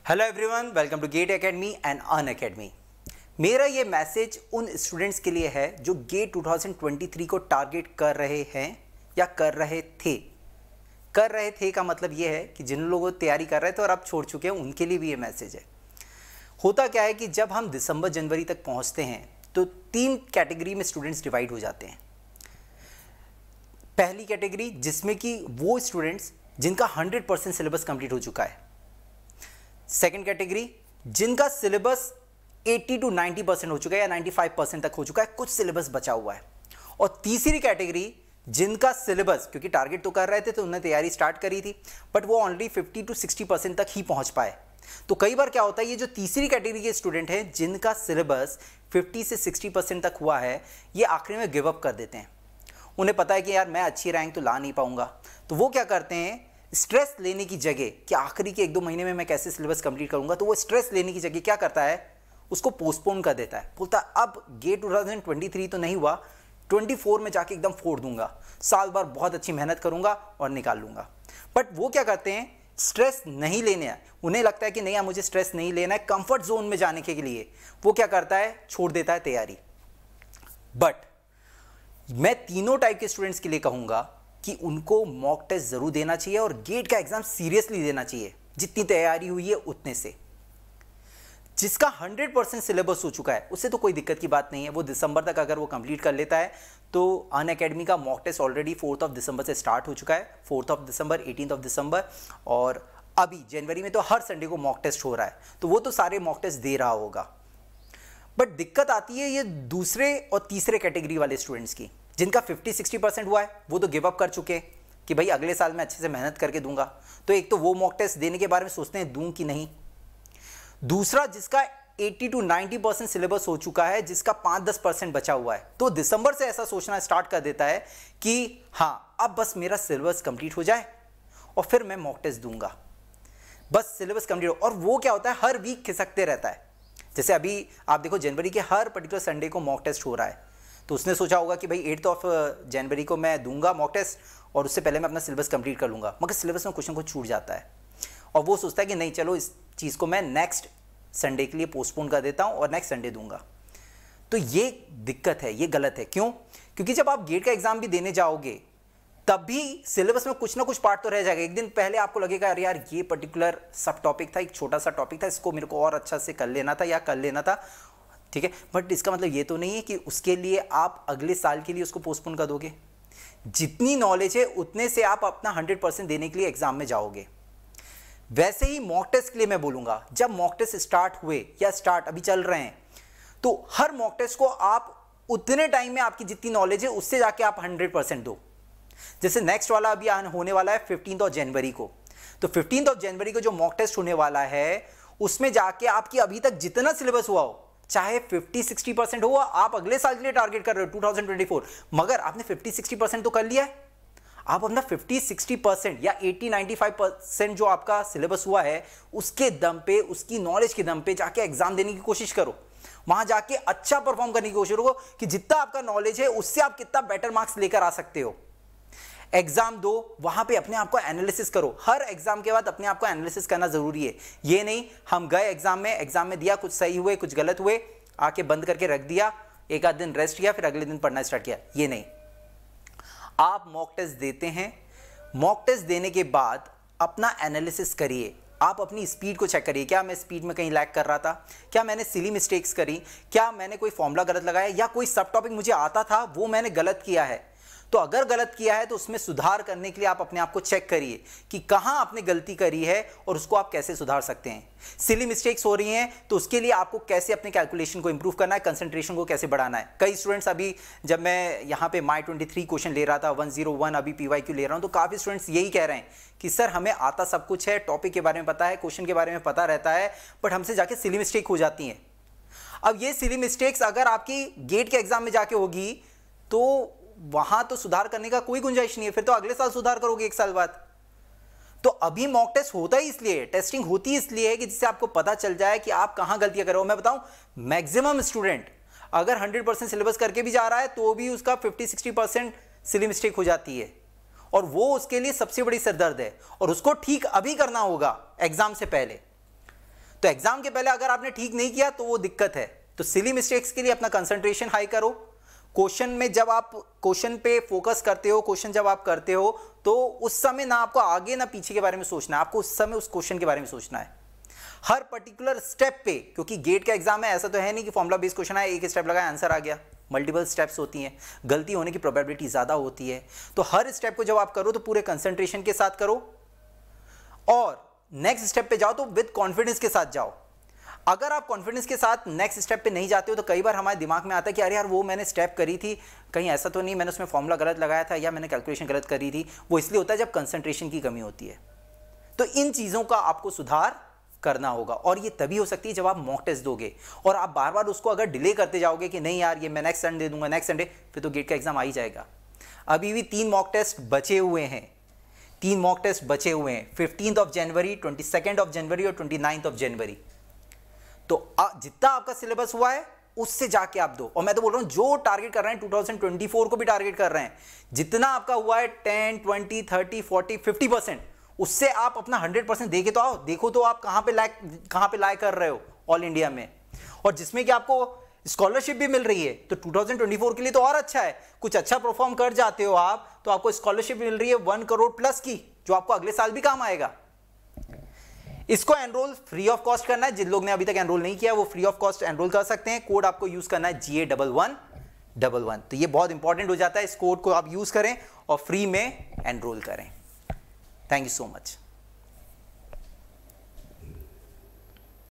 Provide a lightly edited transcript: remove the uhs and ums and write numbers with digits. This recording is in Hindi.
Hello everyone, welcome to GATE Academy and Unacademy. मेरा ये मैसेज उन स्टूडेंट्स के लिए है जो गेट 2023 को टारगेट कर रहे हैं या कर रहे थे। कर रहे थे का मतलब ये है कि जिन लोगों को तैयारी कर रहे थे और अब छोड़ चुके हैं उनके लिए भी ये मैसेज है। होता क्या है कि जब हम दिसंबर जनवरी तक पहुंचते हैं तो 3 कैटेगरी में स्टूडेंट्स डिवाइड हो जाते हैं। पहली कैटेगरी जिसमें कि वो स्टूडेंट्स जिनका 100% सिलेबस कंप्लीट हो चुका है। सेकेंड कैटेगरी जिनका सिलेबस 80 to 90% हो चुका है या 95% तक हो चुका है, कुछ सिलेबस बचा हुआ है। और तीसरी कैटेगरी जिनका सिलेबस, क्योंकि टारगेट तो कर रहे थे तो उन्होंने तैयारी स्टार्ट करी थी, बट वो ऑनली 50 to 60% तक ही पहुंच पाए। तो कई बार क्या होता है, ये जो तीसरी कैटेगरी के स्टूडेंट हैं जिनका सिलेबस 50 से 60% तक हुआ है, ये आखिरी में गिव अप कर देते हैं। उन्हें पता है कि यार मैं अच्छी रैंक तो ला नहीं पाऊंगा, तो वो क्या करते हैं, स्ट्रेस लेने की जगह कि आखिरी के 1-2 महीने में मैं कैसे सिलेबस कंप्लीट करूंगा, तो वो स्ट्रेस लेने की जगह क्या करता है, उसको पोस्टपोन कर देता है। बोलता है अब गेट 2023 तो नहीं हुआ, 24 में जाके एकदम फोड़ दूंगा, साल भर बहुत अच्छी मेहनत करूंगा और निकाल लूंगा। बट वो क्या करते हैं, स्ट्रेस नहीं लेने है, उन्हें लगता है कि नहीं यार मुझे स्ट्रेस नहीं लेना है, कंफर्ट जोन में जाने के लिए वो क्या करता है, छोड़ देता है तैयारी। बट मैं तीनों टाइप के स्टूडेंट्स के लिए कहूंगा कि उनको मॉक टेस्ट जरूर देना चाहिए और गेट का एग्जाम सीरियसली देना चाहिए, जितनी तैयारी हुई है उतने से। जिसका 100% सिलेबस हो चुका है उससे तो कोई दिक्कत की बात नहीं है, वो दिसंबर तक अगर वो कंप्लीट कर लेता है तो अन अकेडमी का मॉक टेस्ट ऑलरेडी 4 दिसंबर से स्टार्ट हो चुका है। 4 दिसंबर, 18 दिसंबर, और अभी जनवरी में तो हर संडे को मॉक टेस्ट हो रहा है, तो वो तो सारे मॉक टेस्ट दे रहा होगा। बट दिक्कत आती है ये दूसरे और तीसरे कैटेगरी वाले स्टूडेंट्स की, जिनका 50-60% हुआ है, वो तो गिव अप कर चुके हैं कि भाई अगले साल मैं अच्छे से मेहनत करके दूंगा। तो एक तो वो मॉक टेस्ट देने के बारे में सोचते हैं दूं कि नहीं। दूसरा जिसका 80 to 90% सिलेबस हो चुका है, जिसका 5-10% बचा हुआ है, तो दिसंबर से ऐसा सोचना स्टार्ट कर देता है कि हाँ अब बस मेरा सिलेबस कंप्लीट हो जाए और फिर मैं मॉक टेस्ट दूंगा, बस सिलेबस कंप्लीट हो। और वो क्या होता है, हर वीक खिसकते रहता है। जैसे अभी आप देखो जनवरी के हर पर्टिकुलर संडे को मॉक टेस्ट हो रहा है, तो उसने सोचा होगा कि भाई 8 जनवरी को मैं दूंगा मॉक टेस्ट और उससे पहले मैं अपना सिलेबस कंप्लीट कर लूँगा, मगर सिलेबस में कुछ ना कुछ छूट जाता है और वो सोचता है कि नहीं चलो इस चीज़ को मैं नेक्स्ट संडे के लिए पोस्टपोन कर देता हूँ और नेक्स्ट संडे दूंगा। तो ये दिक्कत है, ये गलत है। क्यों? क्योंकि जब आप गेट का एग्जाम भी देने जाओगे तब भी सिलेबस में कुछ ना कुछ पार्ट तो रह जाएगा। एक दिन पहले आपको लगेगा अरे यार ये पर्टिकुलर सब टॉपिक था, एक छोटा सा टॉपिक था, इसको मेरे को और अच्छा से कर लेना था या कर लेना था, ठीक है। बट इसका मतलब ये तो नहीं है कि उसके लिए आप अगले साल के लिए उसको पोस्टपोन कर दोगे। जितनी नॉलेज है उतने से आप अपना 100% देने के लिए एग्जाम में जाओगे। वैसे ही मॉक टेस्ट के लिए मैं बोलूंगा, जब मॉक टेस्ट स्टार्ट हुए या स्टार्ट अभी चल रहे हैं, तो हर मॉक टेस्ट को आप उतने टाइम में आपकी जितनी नॉलेज है उससे जाके आप 100% दो। जैसे नेक्स्ट वाला अभी होने वाला है 15 जनवरी को, तो 15 जनवरी को जो मॉक टेस्ट होने वाला है उसमें जाके आपकी अभी तक जितना सिलेबस हुआ हो, चाहे 50-60% हो, आप अगले साल के लिए टारगेट कर रहे हो 2024, मगर आपने 50-60% तो कर लिया है। आप अपना 50-60% या 80-95% जो आपका सिलेबस हुआ है उसके दम पे, उसकी नॉलेज के दम पे जाके एग्जाम देने की कोशिश करो। वहां जाके अच्छा परफॉर्म करने की कोशिश करो कि जितना आपका नॉलेज है उससे आप कितना बेटर मार्क्स लेकर आ सकते हो। एग्जाम दो, वहां पे अपने आप को एनालिसिस करो। हर एग्जाम के बाद अपने आप को एनालिसिस करना जरूरी है। ये नहीं हम गए एग्जाम में दिया, कुछ सही हुए कुछ गलत हुए, आके बंद करके रख दिया, एक आध दिन रेस्ट किया, फिर अगले दिन पढ़ना स्टार्ट किया। ये नहीं, आप मॉक टेस्ट देते हैं, मॉक टेस्ट देने के बाद अपना एनालिसिस करिए। आप अपनी स्पीड को चेक करिए, क्या मैं स्पीड में कहीं लैग कर रहा था, क्या मैंने सिली मिस्टेक्स करी, क्या मैंने कोई फॉर्मूला गलत लगाया, या कोई सब टॉपिक मुझे आता था वो मैंने गलत किया है। तो अगर गलत किया है तो उसमें सुधार करने के लिए आप अपने आप को चेक करिए कि कहां आपने गलती करी है और उसको आप कैसे सुधार सकते हैं। सिली मिस्टेक्स हो रही हैं तो उसके लिए आपको कैसे अपने कैलकुलेशन को इंप्रूव करना है, कंसंट्रेशन को कैसे बढ़ाना है। कई स्टूडेंट्स, अभी जब मैं यहाँ पे माई 23 क्वेश्चन ले रहा था, 101 अभी PYQ ले रहा हूँ, तो काफ़ी स्टूडेंट्स यही कह रहे हैं कि सर हमें आता सब कुछ है, टॉपिक के बारे में पता है, क्वेश्चन के बारे में पता रहता है, बट हमसे जाके सिली मिस्टेक हो जाती हैं। अब ये सिली मिस्टेक्स अगर आपकी गेट के एग्जाम में जाके होगी तो वहां तो सुधार करने का कोई गुंजाइश नहीं है, फिर तो अगले साल सुधार करोगे 1 साल बाद। तो अभी मॉक टेस्ट होता ही इसलिए, टेस्टिंग होती इसलिए है कि जिससे आपको पता चल जाए कि आप कहां गलतियां कर रहे हो। मैं बताऊं, मैक्सिमम स्टूडेंट अगर 100% सिलेबस करके भी जा रहा है तो भी उसका 50-60% सिली मिस्टेक हो जाती है, और वो उसके लिए सबसे बड़ी सरदर्द है, और उसको ठीक अभी करना होगा एग्जाम से पहले। तो एग्जाम के पहले अगर आपने ठीक नहीं किया तो वो दिक्कत है। तो सिली मिस्टेक्स के लिए अपना कंसंट्रेशन हाई करो। क्वेश्चन में जब आप क्वेश्चन पे फोकस करते हो, क्वेश्चन जब आप करते हो तो उस समय ना आपको आगे ना पीछे के बारे में सोचना है, आपको उस समय उस क्वेश्चन के बारे में सोचना है हर पर्टिकुलर स्टेप पे। क्योंकि गेट का एग्जाम है, ऐसा तो है नहीं कि फॉर्मुला बेस्ड क्वेश्चन है, एक स्टेप लगाया आंसर आ गया। मल्टीपल स्टेप्स होती हैं, गलती होने की प्रोबेबिलिटी ज़्यादा होती है। तो हर स्टेप को जब आप करो तो पूरे कंसंट्रेशन के साथ करो और नेक्स्ट स्टेप पे जाओ तो विद कॉन्फिडेंस के साथ जाओ। अगर आप कॉन्फिडेंस के साथ नेक्स्ट स्टेप पे नहीं जाते हो तो कई बार हमारे दिमाग में आता है कि अरे यार वो मैंने स्टेप करी थी, कहीं ऐसा तो नहीं मैंने उसमें फॉर्मूला गलत लगाया था या मैंने कैलकुलेशन गलत करी थी। वो इसलिए होता है जब कंसंट्रेशन की कमी होती है। तो इन चीज़ों का आपको सुधार करना होगा और ये तभी हो सकती है जब आप मॉक टेस्ट दोगे और आप बार बार उसको अगर डिले करते जाओगे कि नहीं यार ये मैं नेक्स्ट संडे दूंगा, नेक्स्ट संडे, फिर तो गेट का एग्जाम आ ही जाएगा। अभी भी 3 मॉक टेस्ट बचे हुए हैं, 3 मॉक टेस्ट बचे हुए हैं, 15 जनवरी, 22 जनवरी और 29 जनवरी। तो जितना आपका सिलेबस हुआ है उससे जाके आप दो। और मैं तो बोल रहा हूं जो टारगेट कर रहे हैं 2024 को भी टारगेट कर रहे हैं, जितना आपका हुआ है 10, 20, 30, 40, 50%, उससे आप अपना 100% देके तो आओ। देखो तो आप कहां पे लाइक कर रहे हो ऑल इंडिया में, और जिसमें कि आपको स्कॉलरशिप भी मिल रही है। तो 2024 के लिए तो और अच्छा है, कुछ अच्छा परफॉर्म कर जाते हो आप तो आपको स्कॉलरशिप मिल रही है 1 करोड़ प्लस की, जो आपको अगले साल भी काम आएगा। इसको एनरोल फ्री ऑफ कॉस्ट करना है। जिन लोग ने अभी तक एनरोल नहीं किया वो फ्री ऑफ कॉस्ट एनरोल कर सकते हैं। कोड आपको यूज करना है GA1111। तो ये बहुत इंपॉर्टेंट हो जाता है, इस कोड को आप यूज करें और फ्री में एनरोल करें। Thank you so much.